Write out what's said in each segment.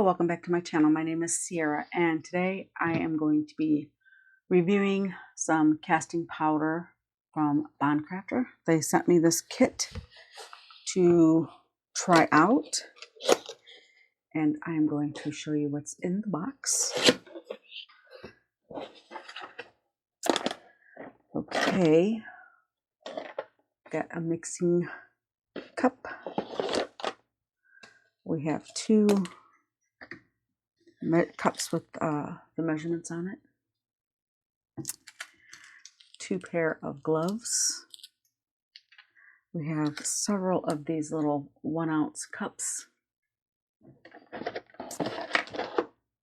welcome back to my channel. My name is Sierra, and today I am going to be reviewing some casting powder from Bondcrafter. They sent me this kit to try out, and I am going to show you what's in the box. Okay, got a mixing cup. We have two cups with the measurements on it. Two pair of gloves. We have several of these little 1 ounce cups.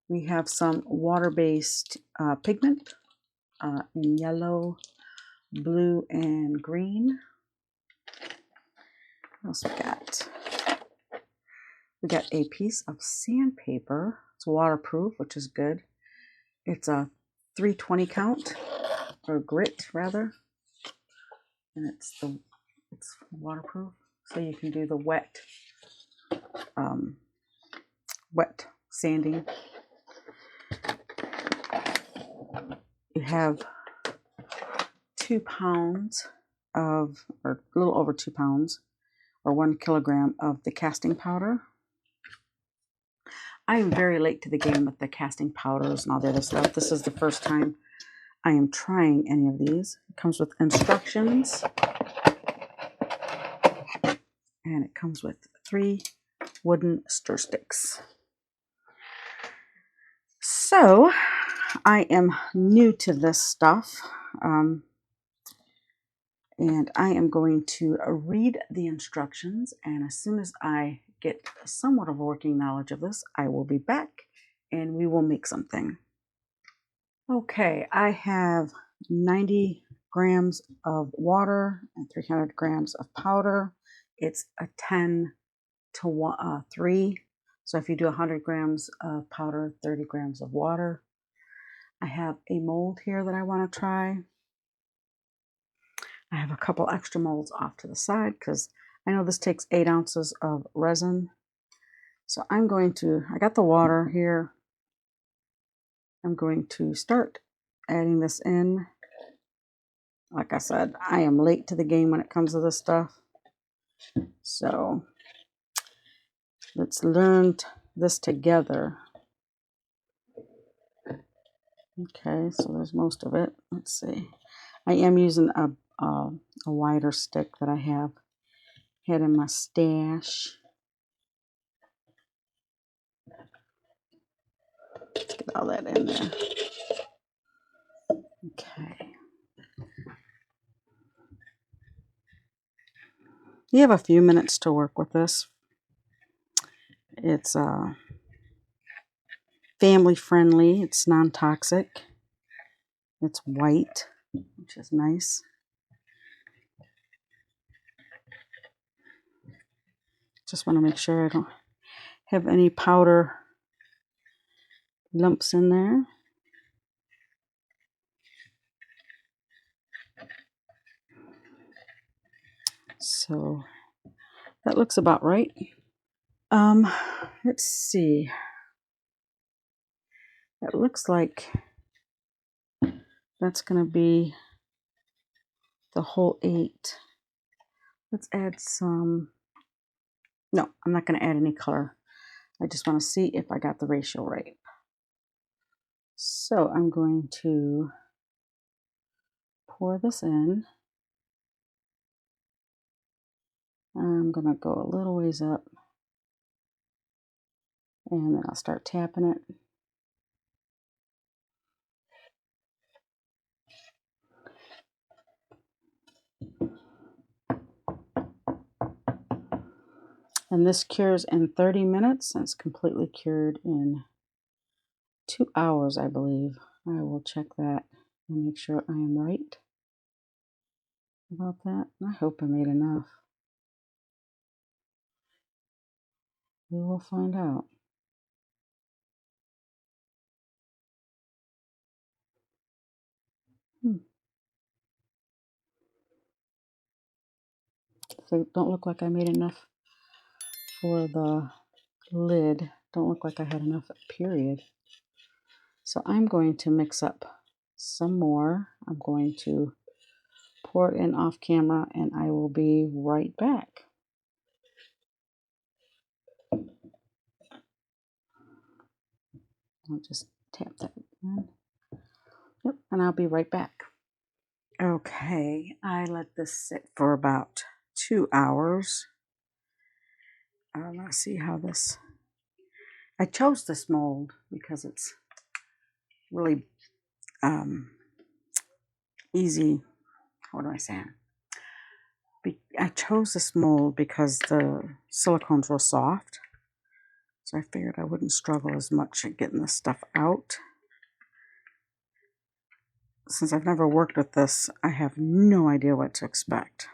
We have some water-based pigment in yellow, blue, and green. What else we got? We got a piece of sandpaper. It's waterproof, which is good. It's a 320 count, or grit rather, and it's waterproof, so you can do the wet sanding. You have 2 pounds of, or a little over 2 pounds, or 1 kilogram of the casting powder. I am very late to the game with the casting powders and all the other stuff. This is the first time I am trying any of these. It comes with instructions, and it comes with 3 wooden stir sticks. So I am new to this stuff, and I am going to read the instructions, and as soon as I get somewhat of a working knowledge of this, I will be back and we will make something. Okay, I have 90 grams of water and 300 grams of powder. It's a 10 to 3. So if you do 100 grams of powder, 30 grams of water. I have a mold here that I want to try. I have a couple extra molds off to the side because I know this takes 8 ounces of resin. So I got the water here. I'm going to start adding this in. Like I said, I am late to the game when it comes to this stuff. So let's learn this together. Okay, so there's most of it. Let's see. I am using a wider stick that I had in my stash. Let's get all that in there. Okay. You have a few minutes to work with this. It's family friendly. It's non-toxic. It's white, which is nice. Just want to make sure I don't have any powder lumps in there. So that looks about right. Let's see. It looks like that's going to be the whole 8. Let's add some. No, I'm not going to add any color. I just want to see if I got the ratio right. So I'm going to pour this in. I'm going to go a little ways up, and then I'll start tapping it. And this cures in 30 minutes, and it's completely cured in 2 hours, I believe. I will check that and make sure I am right about that. I hope I made enough. We will find out. So don't look like I made enough for the lid don't look like I had enough, period. So I'm going to mix up some more. I'm going to pour it in off camera, and I will be right back. I'll just tap that in. Yep, and I'll be right back. Okay, I let this sit for about 2 hours. Let's see how this... I chose this mold because it's really easy. What do I say? I chose this mold because the silicone's real soft. So I figured I wouldn't struggle as much at getting this stuff out. Since I've never worked with this, I have no idea what to expect.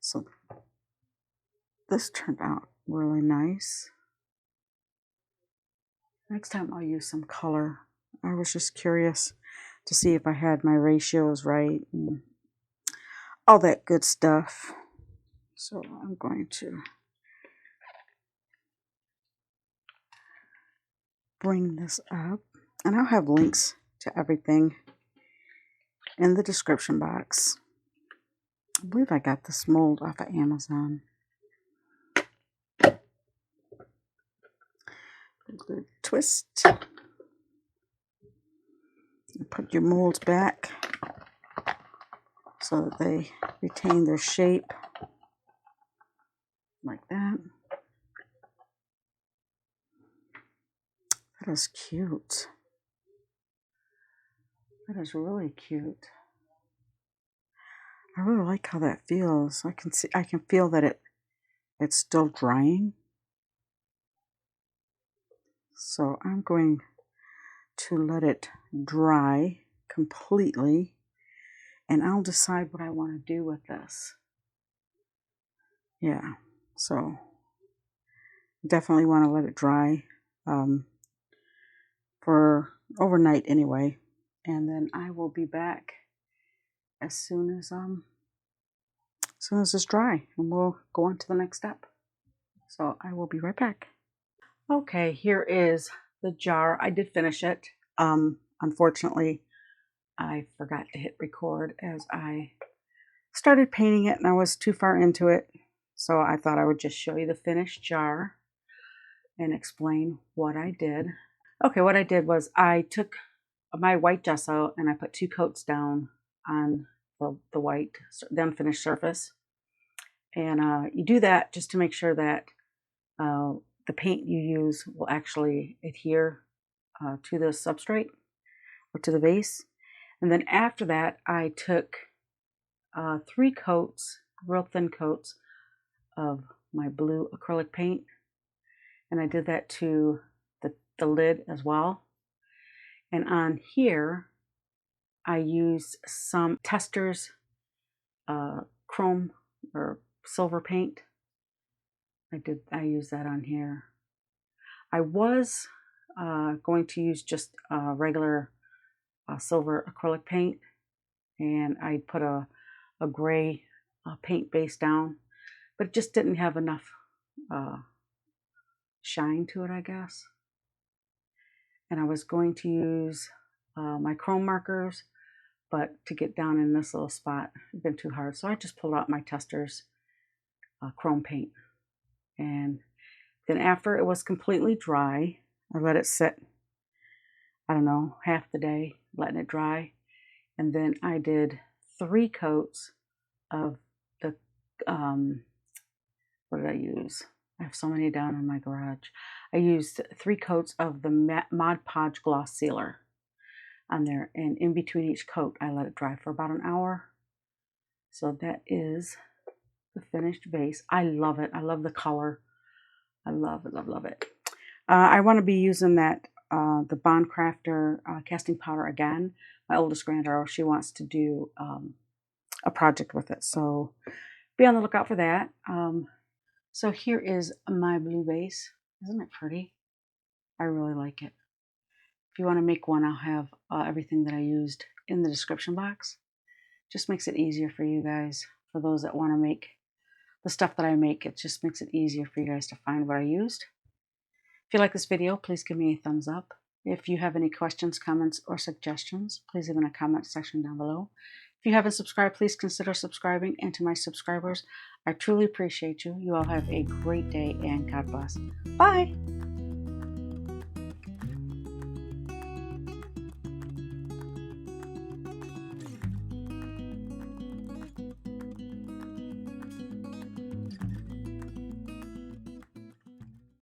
So this turned out really nice. Next time I'll use some color. I was just curious to see if I had my ratios right and all that good stuff. So I'm going to bring this up, and I'll have links to everything in the description box. I believe I got this mold off of Amazon. Good twist. Put your molds back so that they retain their shape like that. That is cute. That is really cute. I really like how that feels. I can feel that it's still drying. So I'm going to let it dry completely, and I'll decide what I want to do with this. Yeah, so definitely want to let it dry for overnight anyway, and then I will be back as soon as it's dry, and we'll go on to the next step. So I will be right back. Okay, here is the jar. I did finish it. Unfortunately, I forgot to hit record as I started painting it, and I was too far into it. So I thought I would just show you the finished jar and explain what I did. Okay, what I did was I took my white gesso and I put 2 coats down on the white, the unfinished surface. And you do that just to make sure that the paint you use will actually adhere to the substrate or to the vase. And then after that, I took 3 coats, real thin coats of my blue acrylic paint, and I did that to the lid as well. And on here, I used some Testors chrome or silver paint. I used that on here. I was going to use just regular silver acrylic paint, and I put a gray paint base down, but it just didn't have enough shine to it, I guess. And I was going to use my chrome markers, but to get down in this little spot, it's been too hard. So I just pulled out my Testors chrome paint. And then after it was completely dry, I let it sit, I don't know, half the day, letting it dry. And then I did 3 coats of the, what did I use? I have so many down in my garage. I used 3 coats of the Mod Podge Gloss Sealer on there, and in between each coat I let it dry for about an hour. So that is the finished vase. I love it. I love the color. I love it, love it. I want to be using that the Bond Crafter casting powder again. My oldest granddaughter, she wants to do a project with it, so be on the lookout for that. So here is my blue vase. Isn't it pretty? I really like it. If you want to make one, I'll have everything that I used in the description box. Just makes it easier for you guys, for those that want to make the stuff that I make. It just makes it easier for you guys to find what I used. If you like this video, please give me a thumbs up. If you have any questions, comments, or suggestions, please leave in a comment section down below. If you haven't subscribed, please consider subscribing. And to my subscribers, I truly appreciate you. You all have a great day and God bless. Bye!